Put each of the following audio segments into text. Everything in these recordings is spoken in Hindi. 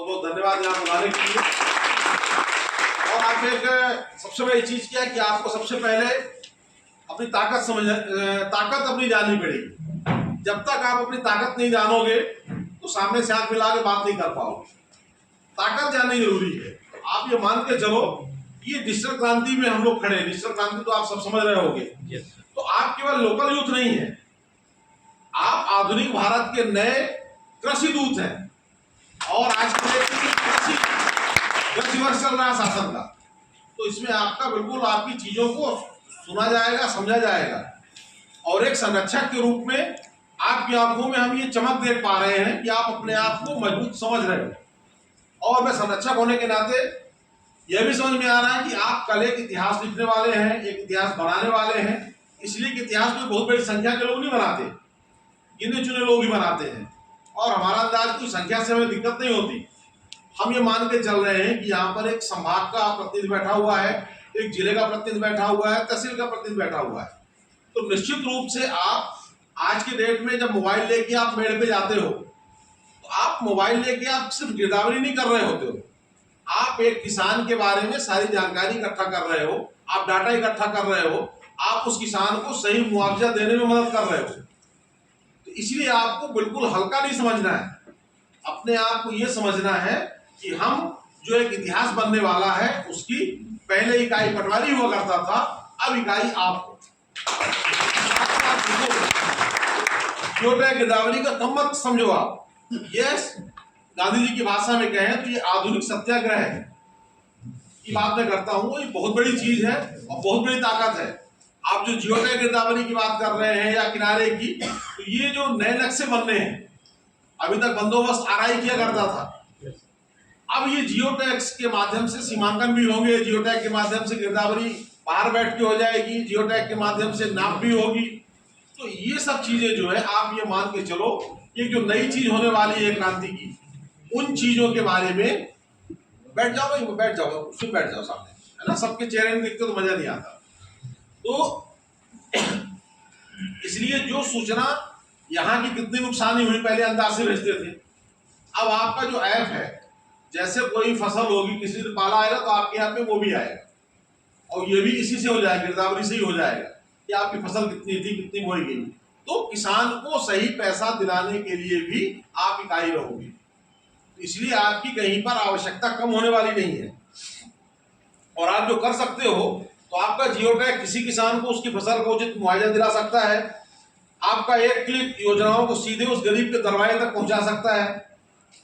बहुत बहुत धन्यवाद यहाँ बुलाने के लिए। और आप एक सबसे बड़ी चीज क्या है कि आपको सबसे पहले अपनी ताकत अपनी जाननी पड़ेगी। जब तक आप अपनी ताकत नहीं जानोगे तो सामने से आंख मिला के बात नहीं कर पाओगे। ताकत जाननी जरूरी है। आप ये मान के चलो, ये डिजिटल क्रांति में हम लोग खड़े हैं। डिजिटल क्रांति तो आप सब समझ रहे होंगे। तो आप केवल लोकल यूथ नहीं है, आप आधुनिक भारत के नए कृषि दूत हैं। और आज के 10 वर्ष चल रहा है शासन का, तो इसमें आपका बिल्कुल आपकी चीजों को सुना जाएगा, समझा जाएगा। और एक संरक्षक के रूप में आपकी आंखों में हम ये चमक देख पा रहे हैं कि आप अपने आप को मजबूत समझ रहे हो। और मैं संरक्षक होने के नाते यह भी समझ में आ रहा है कि आप कल एक इतिहास लिखने वाले हैं, एक इतिहास बनाने वाले हैं। इसलिए कि इतिहास में बहुत बड़ी संख्या के लोग नहीं बनाते, गिने चुने लोग ही बनाते हैं। और हमारा अंदाज कोई संख्या से हमें दिक्कत नहीं होती। हम ये मान के चल रहे हैं कि यहाँ पर एक संभाग का प्रतिनिधि बैठा हुआ है, एक जिले का प्रतिनिधि बैठा हुआ है, तहसील का प्रतिनिधि बैठा हुआ है। तो निश्चित रूप से आप आज के डेट में जब मोबाइल लेके आप मेड़ पे जाते हो, तो आप मोबाइल लेके आप सिर्फ गिरदावरी नहीं कर रहे होते हो, आप एक किसान के बारे में सारी जानकारी इकट्ठा कर रहे हो, आप डाटा इकट्ठा कर रहे हो, आप उस किसान को सही मुआवजा देने में मदद कर रहे हो। तो इसलिए आपको बिल्कुल हल्का नहीं समझना है। अपने आप को यह समझना है कि हम जो एक इतिहास बनने वाला है, उसकी पहले इकाई पटवारी हुआ करता था, अब इकाई आप हो। गिरदावरी का कम मत समझो आप। यस, गांधी जी की भाषा में कहें तो ये आधुनिक सत्याग्रह है। ये बात मैं करता हूँ, ये बहुत बड़ी चीज है और बहुत बड़ी ताकत है। आप जो जियो टैग गिरदावरी की बात कर रहे हैं या किनारे की, तो ये जो नए नक्शे बनने हैं, अभी तक बंदोबस्त आरआई किया करता था, अब ये जियो टैग्स के माध्यम से सीमांकन भी होंगे, जियो टैग के माध्यम से गिरदावरी बाहर बैठ के हो जाएगी, जियो टैग के माध्यम से नाप भी होगी। तो ये सब चीजें जो है आप ये मान के चलो, ये जो नई चीज होने वाली है क्रांति की, उन चीजों के बारे में बैठ जाओ भाई, बैठ जाओ, उसमें बैठ जाओ सामने, है ना। सबके चेहरे में देखते तो मजा नहीं आता। तो इसलिए जो सूचना यहाँ की कितनी नुकसानी हुई पहले अंदाज से भेजते थे, अब आपका जो ऐप है, जैसे कोई फसल होगी, किसी ने पाला आएगा तो आपके यहाँ पे वो भी आएगा, और ये भी इसी से हो जाएगा, गिरदावरी से ही हो जाएगा कि आपकी फसल कितनी थी, कितनी बोई गई। तो किसान को सही पैसा दिलाने के लिए भी आप इकाई रहोगे। इसलिए आपकी कहीं पर आवश्यकता कम होने वाली नहीं है। और आप जो कर सकते हो, तो आपका जियो टैग किसी किसान को उसकी फसल को उचित मुआवजा दिला सकता है। आपका एक क्लिक योजनाओं को सीधे उस गरीब के दरवाजे तक पहुंचा सकता है।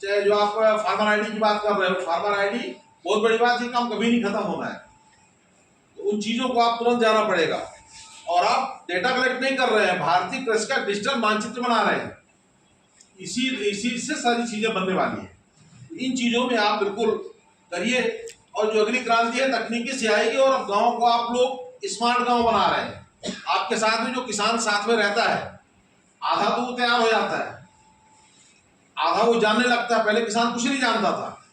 चाहे जो आप फार्मर आईडी की बात कर रहे हो, फार्मर आईडी बहुत बड़ी बात, ये काम कभी नहीं खत्म होना है। तो उन चीजों को आप तुरंत जाना पड़ेगा। और आप डेटा कलेक्ट नहीं कर रहे हैं, भारतीय कृषि का डिजिटल मानचित्र बना रहे हैं। इसी से सारी चीजें बनने वाली है। इन चीजों में आप बिल्कुल करिए। और जो अगली क्रांति है तकनीकी से आएगी, और अब गाँव को आप लोग स्मार्ट गाँव बना रहे हैं। आपके साथ में जो किसान साथ में रहता है, आधा तो वो तैयार हो जाता है, आधा वो जानने लगता है। पहले किसान कुछ नहीं जानता था।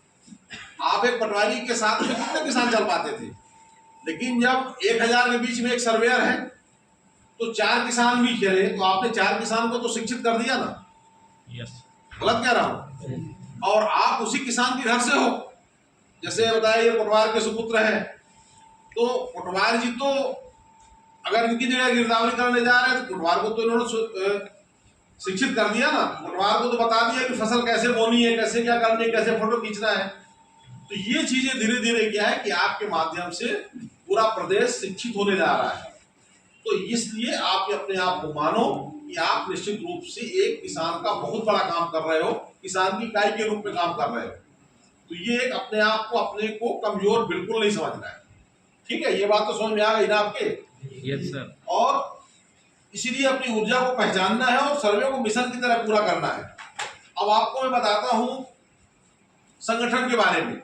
आप एक पटवारी के साथ में कितने किसान चल पाते थे, लेकिन जब 1000 के बीच में एक सर्वेयर है, तो 4 किसान भी चले, तो आपने 4 किसान को तो शिक्षित कर दिया ना। गलत कह रहा हूं? और आप उसी किसान के घर से हो। जैसे बताया ये पटवार के सुपुत्र हैं, तो पटवार जी तो अगर इनकी जगह गिरदावरी करने जा रहे हैं, तो पटवार को तो इन्होंने शिक्षित कर दिया ना। पटवार को तो बता दिया कि फसल कैसे बोनी है, कैसे क्या करनी है, कैसे फोटो खींचना है। तो ये चीजें धीरे धीरे क्या है कि आपके माध्यम से पूरा प्रदेश शिक्षित होने जा रहा है। तो इसलिए आप अपने आप को मानो कि आप निश्चित रूप से एक किसान का बहुत बड़ा काम कर रहे हो, किसान की इकाई के रूप में काम कर रहे हो। तो ये एक अपने आप को, अपने को कमजोर बिल्कुल नहीं समझना है। ठीक है, ये बात तो समझ में आ गई ना आपके? Yes sir. और इसीलिए अपनी ऊर्जा को पहचानना है और सर्वे को मिशन की तरह पूरा करना है। अब आपको मैं बताता हूं संगठन के बारे में।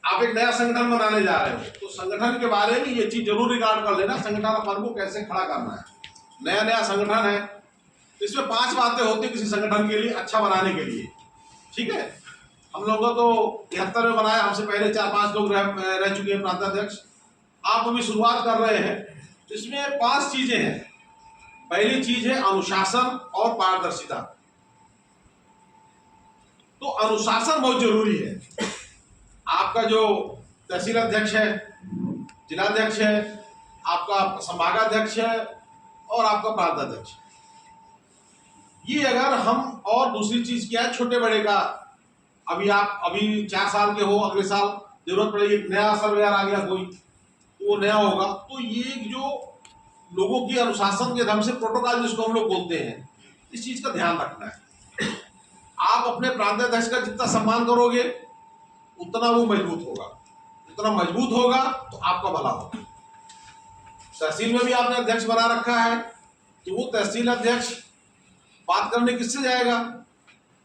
आप एक नया संगठन बनाने जा रहे हो, तो संगठन के बारे में ये चीज जरूर रिकॉर्ड कर लेना, संगठन अपन को कैसे खड़ा करना है। नया संगठन है, तो इसमें 5 बातें होती है किसी संगठन के लिए अच्छा बनाने के लिए। ठीक है, हम लोगों तो 73 में बनाया, हमसे पहले 4-5 लोग रह चुके हैं प्रांताध्यक्ष। आप अभी शुरुआत कर रहे हैं, तो इसमें 5 चीजें हैं। पहली चीज है अनुशासन और पारदर्शिता। तो अनुशासन बहुत जरूरी है। आपका जो तहसील अध्यक्ष है, जिलाध्यक्ष है, आपका संभागाध्यक्ष है और आपका प्रांताध्यक्ष, ये अगर हम, और दूसरी चीज क्या है, छोटे बड़े का, अभी 4 साल के हो, अगले साल जरूरत पड़ेगी नया सर्वेयर आ गया कोई, तो वो नया होगा। तो ये जो लोगों की अनुशासन के ढंग से प्रोटोकॉल जिसको हम लोग बोलते हैं, इस चीज का ध्यान रखना है। आप अपने प्रांताध्यक्ष का जितना सम्मान करोगे उतना वो मजबूत होगा, जितना मजबूत होगा तो आपका भला होगा। तहसील में भी आपने अध्यक्ष बना रखा है, तो वो तहसील अध्यक्ष बात करने किससे जाएगा?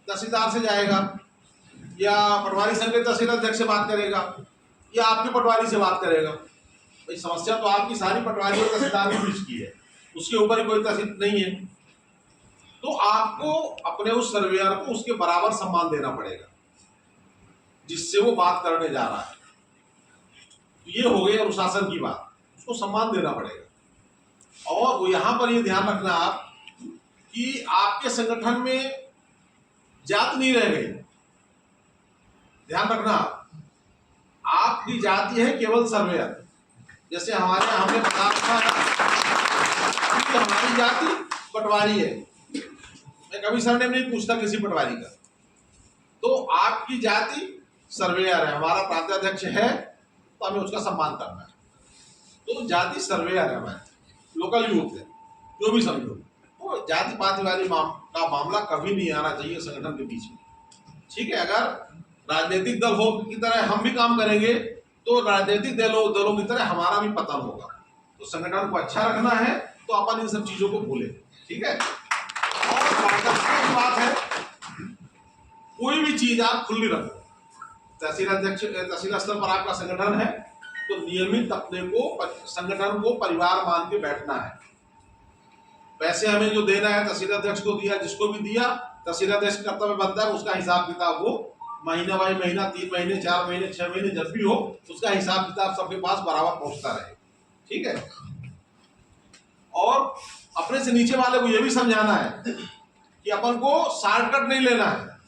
तहसीलदार से जाएगा, या पटवारी संघ के तहसील अध्यक्ष से बात करेगा, या आपके पटवारी से बात करेगा। भाई समस्या तो आपकी सारी पटवारी और तहसीलदार के बीच की है, उसके ऊपर कोई तहसील नहीं है। तो आपको अपने उस सर्वेयर को उसके बराबर सम्मान देना पड़ेगा जिससे वो बात करने जा रहा है। तो ये हो गई अनुशासन की बात, उसको सम्मान देना पड़ेगा। और वो यहां पर ये ध्यान रखना आप कि आपके संगठन में जात नहीं रह गई। ध्यान रखना, आपकी जाति है केवल सर्वेयर। जैसे हमारे हमने बता रखा है कि हमारी जाति पटवारी है, मैं कभी सरनेम नहीं पूछता किसी पटवारी का। तो आपकी जाति सर्वेयर है, हमारा प्रांताध्यक्ष है, तो हमें उसका सम्मान करना है। तो जाति सर्वेयर है, हमारे लोकल यूथ है, जो भी समझो। तो जाति पाति वाली का मामला कभी नहीं आना चाहिए संगठन के बीच में। ठीक है, अगर राजनीतिक दल हो की तरह हम भी काम करेंगे तो राजनीतिक दलों की तरह हमारा भी पतन होगा। तो संगठन को अच्छा रखना है तो अपन इन सब चीजों को भूले। ठीक है, और पारदर्शिता की बात है, कोई भी चीज आप खुली रखो। तहसील स्तर पर आपका संगठन है तो नियमित अपने को संगठन को परिवार मान के बैठना है। पैसे हमें जो देना है तहसील अध्यक्ष को दिया, जिसको भी दिया, तहसील अध्यक्ष कर्तव्य बनता है उसका हिसाब किताब वो महीना बाई महीना, 3 महीने, 4 महीने, 6 महीने, जब भी हो उसका हिसाब किताब सबके पास बराबर पहुंचता रहे। ठीक है, और अपने से नीचे वाले को यह भी समझाना है कि अपन को शॉर्टकट नहीं लेना है,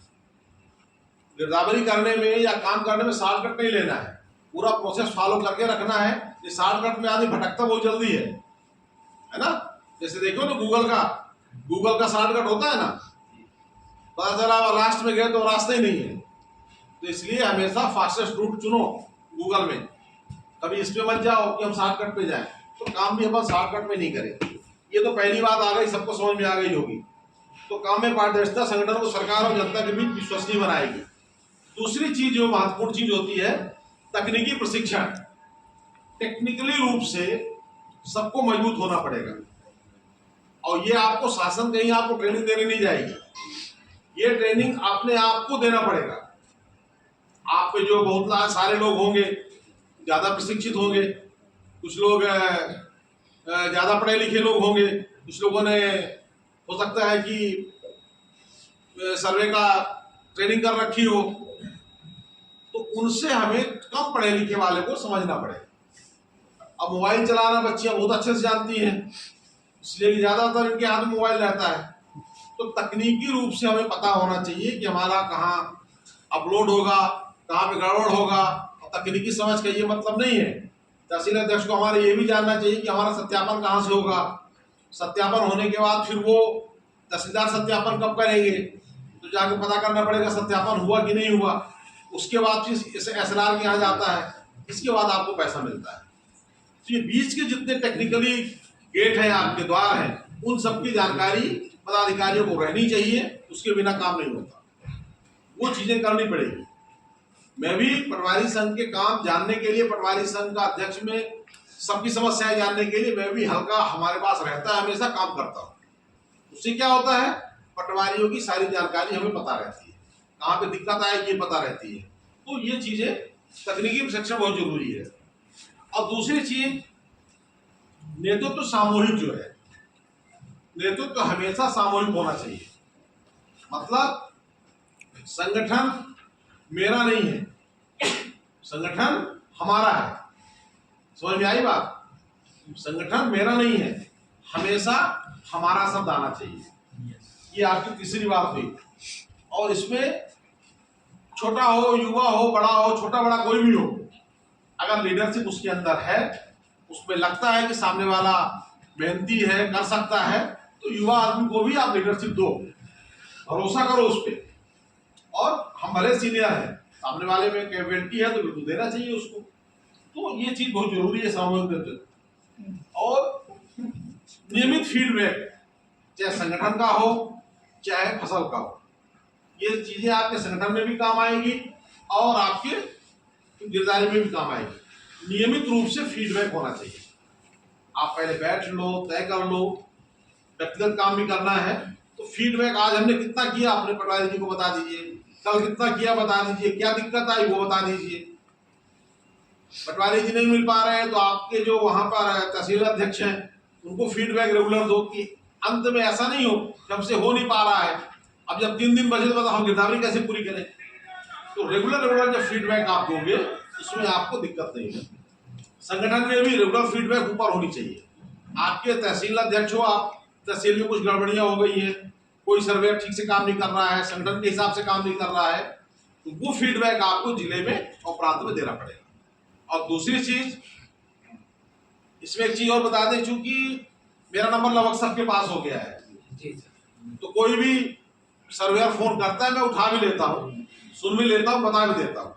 गिरदावरी करने में या काम करने में शॉर्टकट नहीं लेना है, पूरा प्रोसेस फॉलो करके रखना है। ये शॉर्टकट में आदमी भटकता बहुत जल्दी है ना। जैसे देखो ना गूगल का शॉर्टकट होता है ना, पता चला लास्ट में गए तो रास्ता ही नहीं है। तो इसलिए हमेशा फास्टेस्ट रूट चुनो गूगल में, कभी इस पे मत जाओ कि हम शॉर्टकट पे जाएं। तो काम भी अपन शॉर्टकट में नहीं करें। ये तो पहली बात आ गई, सबको समझ में आ गई होगी। तो काम में पारदर्शिता संगठन को सरकार और जनता के बीच विश्वसनीय बनाएगी। दूसरी चीज जो महत्वपूर्ण चीज होती है, तकनीकी प्रशिक्षण। टेक्निकली रूप से सबको मजबूत होना पड़ेगा, और ये आपको शासन कहीं आपको ट्रेनिंग देने नहीं जाएगी, ये ट्रेनिंग अपने आप को देना पड़ेगा। आप पे जो बहुत सारे लोग होंगे ज्यादा प्रशिक्षित होंगे, कुछ लोग ज्यादा पढ़े लिखे लोग होंगे, कुछ लोगों ने हो सकता है कि सर्वे का ट्रेनिंग कर रखी हो, तो उनसे हमें कम पढ़े लिखे वाले को समझना पड़ेगा। अब मोबाइल चलाना बच्चियां बहुत अच्छे से जानती हैं, इसलिए कि ज्यादातर इनके हाथ में मोबाइल रहता है। तो तकनीकी रूप से हमें पता होना चाहिए कि हमारा कहाँ अपलोड होगा, कहाँ पे गड़बड़ होगा। और तकनीकी समझ का ये मतलब नहीं है, तहसील अध्यक्ष को हमारे ये भी जानना चाहिए कि हमारा सत्यापन कहाँ से होगा। सत्यापन होने के बाद फिर वो तहसीलदार सत्यापन कब करेंगे, तो जाके पता करना पड़ेगा सत्यापन हुआ कि नहीं हुआ। उसके बाद फिर SLR के यहाँ जाता है, इसके बाद आपको पैसा मिलता है। तो ये बीच के जितने टेक्निकली गेट हैं, आपके द्वार हैं, उन सबकी जानकारी पदाधिकारियों को रहनी चाहिए, उसके बिना काम नहीं होता। वो चीजें करनी पड़ेगी। मैं भी पटवारी संघ के काम जानने के लिए, पटवारी संघ का अध्यक्ष में सबकी समस्याएं जानने के लिए मैं भी हल्का हमारे पास रहता है, हमेशा काम करता हूँ। उससे क्या होता है, पटवारियों की सारी जानकारी हमें पता रहती है, कहाँ पे दिक्कत आए ये पता रहती है। तो ये चीजें तकनीकी प्रशिक्षण बहुत जरूरी है। और दूसरी चीज, नेतृत्व सामूहिक जो है, नेतृत्व हमेशा सामूहिक होना चाहिए। मतलब संगठन मेरा नहीं है, संगठन हमारा है। समझ में आई बात? संगठन मेरा नहीं है, हमेशा हमारा शब्द आना चाहिए। ये आपकी तीसरी बात हुई। और इसमें छोटा हो, युवा हो, बड़ा हो, छोटा बड़ा कोई भी हो, अगर लीडरशिप उसके अंदर है, उसमें लगता है कि सामने वाला मेहनती है, कर सकता है, तो युवा आदमी को भी आप लीडरशिप दो, भरोसा करो उस पर। और हम भले सीनियर हैं, सामने वाले में कैपेबिलिटी है तो बिल्कुल देना चाहिए उसको। तो ये चीज बहुत जरूरी है सामूहिक नेतृत्व। और नियमित फीडबैक, चाहे संगठन का हो चाहे फसल का हो, ये चीजें आपके संगठन में भी काम आएगी और आपके गिरदारी में भी काम आएगी। नियमित रूप से फीडबैक होना चाहिए। आप पहले बैठ लो, तय कर लो, व्यक्तिगत काम भी करना है तो फीडबैक, आज हमने कितना किया अपने पटवारी जी को बता दीजिए, कल कितना किया बता दीजिए, क्या दिक्कत आई वो बता दीजिए। पटवारी जी नहीं मिल पा रहे हैं तो आपके जो वहां पर तहसील अध्यक्ष हैं उनको फीडबैक रेगुलर दो कि अंत में ऐसा नहीं हो कि हमसे हो नहीं पा रहा है, अब जब 3 दिन बचे तो हम गिरदावरी कैसे पूरी करें। तो रेगुलर जब फीडबैक आप दोगे उसमें आपको दिक्कत नहीं होगी। संगठन में भी रेगुलर फीडबैक ऊपर होनी चाहिए। आपके तहसील अध्यक्ष हो, आप तहसील में कुछ गड़बड़ियां हो गई है, कोई सर्वे ठीक से काम नहीं कर रहा है, संगठन के हिसाब से काम नहीं कर रहा है, तो वो फीडबैक आपको जिले में और प्रांत में देना पड़ेगा। और दूसरी चीज, इसमें एक चीज और बता दें, चूंकि मेरा नंबर लगभग सबके पास हो गया है तो कोई भी सर्वेयर फोन करता है मैं उठा भी लेता हूँ, सुन भी लेता हूँ, बता भी देता हूँ,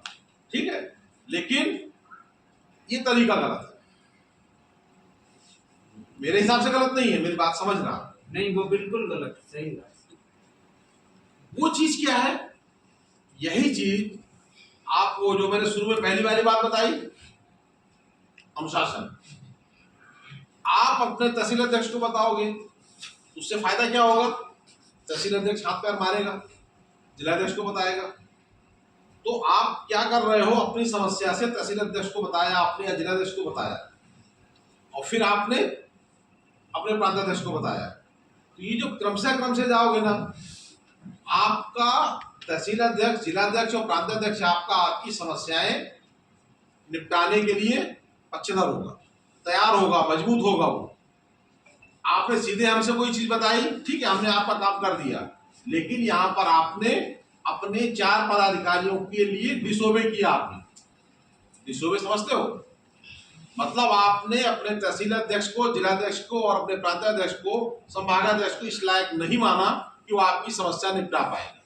ठीक है। लेकिन ये तरीका गलत है, मेरे हिसाब से गलत नहीं है, मेरी बात समझना। नहीं, वो बिल्कुल गलत, सही बात। वो चीज क्या है, यही चीज आप वो जो मैंने शुरू में पहली वाली बात बताई, अनुशासन, आप अपने तहसील अध्यक्ष को बताओगे उससे फायदा क्या होगा, तहसील अध्यक्ष हाथ पैर मारेगा, जिलाध्यक्ष को बताएगा। तो आप क्या कर रहे हो, अपनी समस्या से तहसील अध्यक्ष को बताया आपने या जिलाध्यक्ष को बताया और फिर आपने अपने प्रांताध्यक्ष को बताया, तो ये जो क्रम से जाओगे ना, आपका तहसील अध्यक्ष, जिलाध्यक्ष और प्रांताध्यक्ष आपकी समस्याएं निपटाने के लिए पक्षधर होगा, तैयार होगा, मजबूत होगा। वो आपने सीधे हमसे कोई चीज बताई, ठीक है, हमने आपका काम कर दिया, लेकिन यहाँ पर आपने अपने 4 पदाधिकारियों के लिए डिसोबे किया। आपने डिसोबे समझते हो, मतलब आपने अपने तहसील अध्यक्ष को, जिलाध्यक्ष को और अपने प्रांताध्यक्ष को, संभागाध्यक्ष को इस लायक नहीं माना कि वो आपकी समस्या निपटा पाएगा,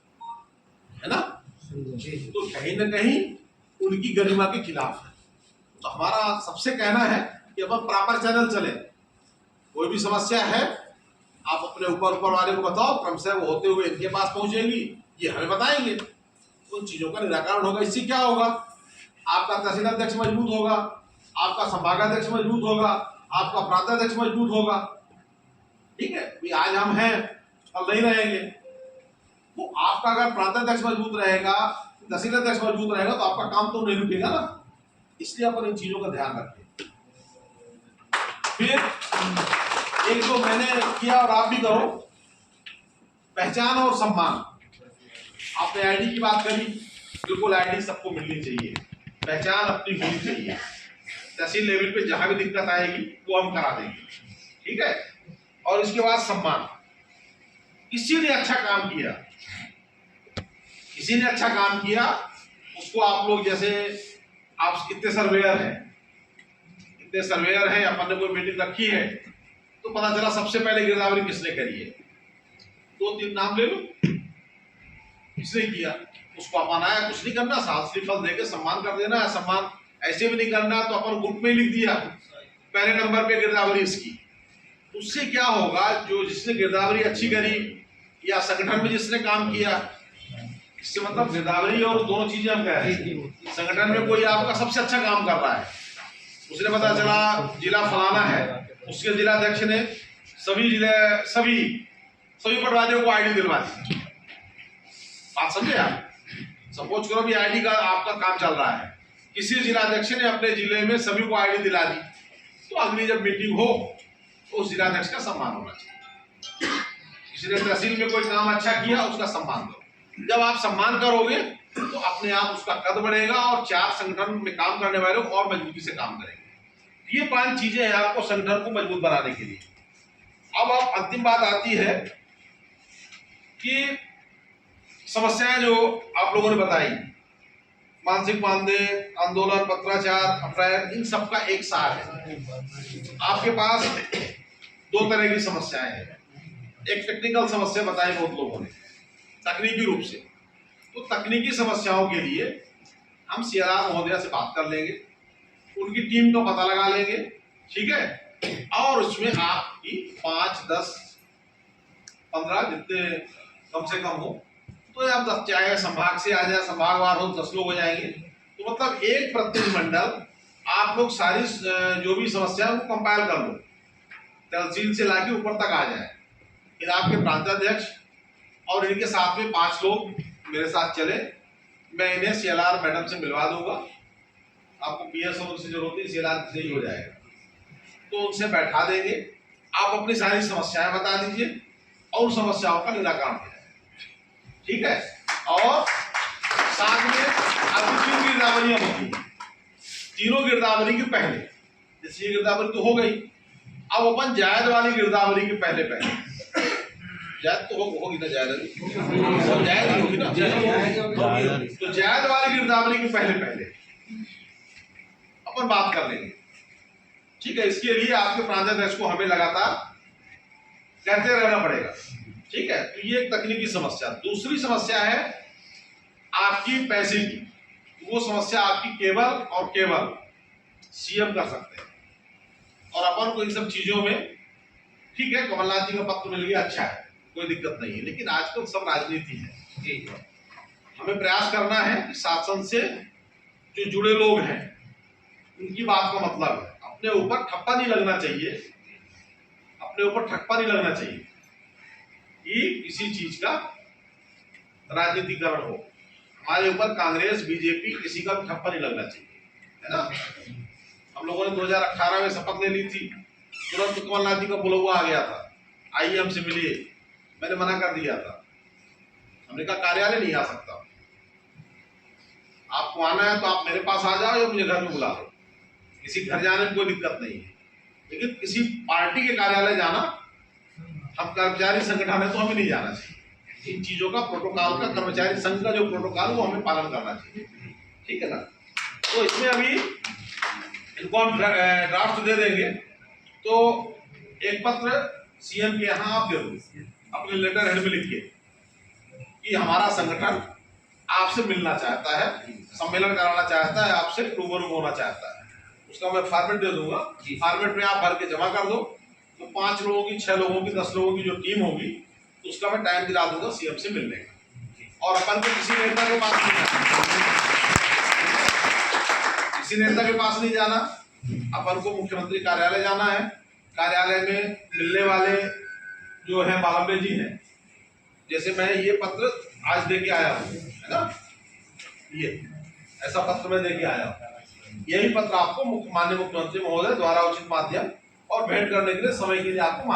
है ना। तो कहीं ना कहीं उनकी गरिमा के खिलाफ है। तो हमारा सबसे कहना है कि अब प्रॉपर चैनल चले, कोई भी समस्या है आप अपने ऊपर वाले को बताओ, क्रम से वो होते हुए इनके पास पहुंचेगी, ये हमें बताएंगे, उन चीजों का निराकरण होगा। इससे क्या होगा, आपका तहसील अध्यक्ष मजबूत होगा, आपका संभागाध्यक्ष मजबूत होगा, आपका प्रांताध्यक्ष मजबूत होगा, ठीक है। आज हम हैं और नहीं रहेंगे, तो आपका अगर प्रांताध्यक्ष मजबूत रहेगा, तहसील अध्यक्ष मजबूत रहेगा, तो आपका काम तो नहीं रुकेगा ना। इसलिए अपन इन चीजों का ध्यान रखें। फिर एक जो मैंने किया और आप भी करो, पहचान और सम्मान। आपने आईडी की बात करी, बिल्कुल आईडी सबको मिलनी चाहिए, पहचान अपनी होनी चाहिए। तहसील लेवल पे जहां भी दिक्कत आएगी वो हम करा देंगे, ठीक है। और इसके बाद सम्मान, किसी ने अच्छा काम किया, किसी ने अच्छा काम किया, उसको आप लोग, जैसे आप कितने सर्वेयर हैं, अपन ने कोई मीटिंग रखी है तो पता चला सबसे पहले गिरदावरी किसने करी है, 2-3 नाम ले लो, किसने किया, उसको अपन आया, कुछ नहीं करना, शास्त्री फल देके सम्मान कर देना है। सम्मान ऐसे भी नहीं करना तो अपन ग्रुप में लिख दिया पहले नंबर पे गिरदावरी इसकी। उससे क्या होगा, जो जिसने गिरदावरी अच्छी करी या संगठन में जिसने काम किया, इससे मतलब गिरदावरी और दोनों चीजें हम कह रहे हैं। संगठन में कोई आपका सबसे अच्छा काम कर रहा है, उसने पता चला जिला फलाना है, उसके जिलाध्यक्ष ने सभी पटवारियों को आईडी दिलवा दी। बात समझे आप, सपोज करो भी आईडी का आपका काम चल रहा है, किसी जिलाध्यक्ष ने अपने जिले में सभी को आईडी दिला दी, तो अगली जब मीटिंग हो तो उस जिलाध्यक्ष का सम्मान होना चाहिए। किसी ने तहसील में कोई काम अच्छा किया, उसका सम्मान करो। जब आप सम्मान करोगे तो अपने आप उसका कद बढ़ेगा और 4 संगठन में काम करने वाले और मजबूती से काम करेंगे। ये 5 चीजें हैं आपको संगठन को मजबूत बनाने के लिए। अब अंतिम बात आती है कि समस्याएं जो आप लोगों ने बताई, मानसिक मानदेय, आंदोलन, पत्राचार, अफैर, इन सबका एक सार है। आपके पास दो तरह की समस्याएं हैं। एक टेक्निकल समस्या बताई बहुत लोगों ने तकनीकी रूप से, तो तकनीकी समस्याओं के लिए हम सीआरआर महोदया से बात कर लेंगे, उनकी टीम का पता लगा लेंगे, ठीक है। और उसमें आपकी 5, 10, 15 जितने कम से कम हो, तो आप 10 चाहे संभाग से आ जाए, संभागवार हो 10 लोग हो जाएंगे, तो मतलब एक प्रतिनिधिमंडल आप लोग सारी जो भी समस्या है वो कंपाइल कर लो, तहसील से लाके ऊपर तक आ जाए। फिर आपके प्रांताध्यक्ष और इनके साथ में 5 लोग मेरे साथ चले, मैं इन्हें सीएलआर मैडम से मिलवा दूंगा। आपको पीएस और उनसे जरूरत है, सीएलआर से ही हो जाएगा, तो उनसे बैठा देंगे। आप अपनी सारी समस्याएं बता दीजिए और समस्याओं का निराकरण किया जाए, ठीक है। और साथ में आपकी 3 गिरदावरियां होती हैं, तीनों गिरदावरी के पहले, जैसे ये गिरदावरी तो हो गई, अब अपन जायद वाली गिरदावरी के पहले जायद तो होगी ना, जायद होगी ना, तो जायद वाली गिरदावरी के पहले अपन बात कर लेंगे, ठीक है। इसके लिए आपके प्रांताध्यक्ष को हमें लगातार कहते रहना पड़ेगा, ठीक है। तो ये एक तकनीकी समस्या। दूसरी समस्या है आपकी पैसे की, वो समस्या आपकी केवल और केवल सीएम कर सकते हैं, और अपन को इन सब चीजों में, ठीक है, कमलनाथ जी का पत्र मिल गया, अच्छा है, कोई दिक्कत नहीं है, लेकिन आजकल सब राजनीति है। हमें प्रयास करना है कि शासन से जो जुड़े लोग हैं उनकी बात का मतलब है, अपने ऊपर ठप्पा नहीं लगना चाहिए, अपने ऊपर ठप्पा नहीं लगना चाहिए कि किसी चीज का राजनीतिकरण हो। हमारे ऊपर कांग्रेस, बीजेपी, किसी का भी ठप्पा नहीं लगना चाहिए, है ना। हम लोगों ने 2018 में शपथ ले ली थी, तुरंत कमलनाथ जी का बुलावा आ गया था, आइए हमसे मिलिए, मैंने मना कर दिया था, हमने कहा कार्यालय नहीं आ सकता, आपको आना है तो आप मेरे पास आ जाओ या मुझे घर में बुला लो, किसी घर जाने में कोई दिक्कत नहीं है, लेकिन किसी पार्टी के कार्यालय जाना, हम कर्मचारी संगठन है तो हमें नहीं जाना चाहिए। इन चीजों का प्रोटोकॉल का, कर्मचारी संघ का जो प्रोटोकॉल वो हमें पालन करना चाहिए, ठीक है ना। तो इसमें अभी इनको हम ड्राफ्ट दे देंगे, तो एक पत्र सीएम के यहाँ आप दे दो अपने लेटर हेड में लिख के कि हमारा संगठन आपसे मिलना चाहता है, सम्मेलन कराना चाहता है, आपसे रूबरू होना चाहता है। उसका मैं फॉर्मेट दे दूंगा, फॉर्मेट में आप भर के जमा कर दो, तो 5 लोगों की, 6 लोगों की, 10 लोगों की जो टीम होगी, तो उसका मैं टाइम दिला दूंगा सीएम से मिलने का। और अपन को किसी नेता के पास नहीं जाना, किसी नेता के पास नहीं जाना, अपन को मुख्यमंत्री कार्यालय जाना है। कार्यालय में मिलने वाले जो है बालम्बे जी हैं, जैसे मैं ये पत्र आज दे के आया हूँ, है ना, ये ऐसा पत्र मैं दे के आया हूँ। यही पत्र आपको माननीय मुख्यमंत्री महोदय द्वारा उचित माध्यम और भेंट करने के लिए समय के लिए आपको